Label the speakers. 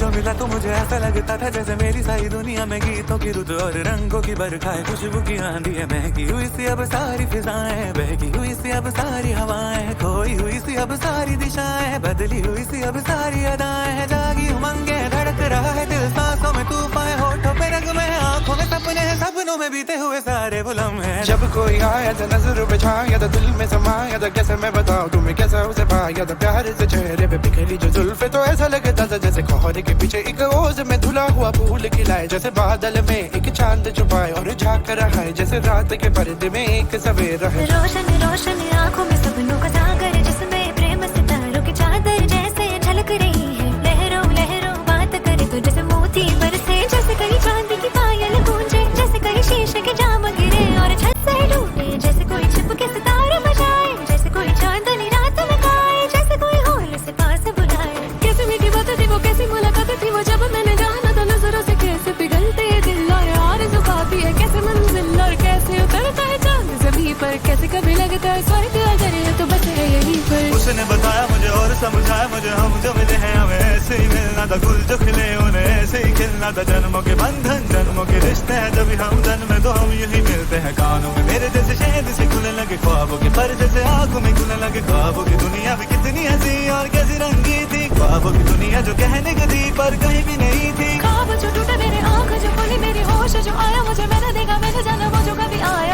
Speaker 1: जो मिला तो मुझे ऐसा लगता था जैसे मेरी सारी दुनिया में गीतों की रुत और रंगों की बरखाएं, खुशबू की आंधी है, महकी हुई सी अब सारी फिजाएं, बहकी हुई सी अब सारी हवाएं, खोई हुई सी अब सारी दिशाएं, बदली हुई सी अब सारी अदाएं हैं, जागी उमंगे धड़क रहा है दिल, सांसों में तूफान, होठों पे रंग में, आंखों में सपने हैं, सपनों में बीते हुए सारे वो लम्हे हैं।
Speaker 2: जब कोई आया था नजर पे छाया था, दिल में समाया था, कैसे मैं बताऊं तुम्हें कैसा उसे पाया था, प्यार से चेहरे पे बिखरी जो जुल्फे, तो ऐसा लगता था जैसे कोहरे के पीछे एक ओज में धुला हुआ फूल खिलाए, जैसे बादल में एक चांद छुपाए और झांक रहा है, जैसे रात के पर्दे में एक सवेरा है।
Speaker 3: रोशन रोशन आंखों में सपनों का सागर, जिसमें प्रेम सितारों की चादर जैसे झलक रही है, लहरों लहरों बात करे तो जैसे मोती बरसे, जैसे कहीं चांदी की पायल गूंजे, जैसे कहीं शीशे के जाम गिरे और छत से टूटे, जैसे कोई छिप के सितारे बजाए, जैसे कोई चांदनी रात लगाए, जैसे कोई होल से पास बुलाए। कैसी मीठी बात थी वो, कैसी मुलाकात थी वो, जब मैंने जाना था नजरों से कैसे पिघलते ये दिल और आरज़ू पाती है कैसे मंजिल, और कैसे उतरता है चांद ज़मीं पर, कैसे कभी लगता है स्वर्ग अगर ये तो बस है यहीं पर।
Speaker 1: उसने बताया मुझे और समझाया मुझे, हम जो मिले हैं हमें ऐसे ही मिलना था, गुल जो खिले उन्हें ऐसे ही खिलना था, जन्मों के बंधन जन्मों के रिश्ते हैं, जब हम जन्म में तो हम यही मिलते हैं, कानों में मेरे जैसे शहद से खुलने लगे ख्वाबों के पर, जैसे आंखों में खुलने लगे ख्वाबों की दुनिया भी कितनी हंसी और कैसी रंगी थी, ख्वाबों की दुनिया जो कहने की थी पर कहीं भी नहीं थी,
Speaker 3: ख्वाब जो टूटा मेरे आँख जो खुली मेरी होश जो आया मुझे, मैंने देखा मैंने जाना वो जो कभी आया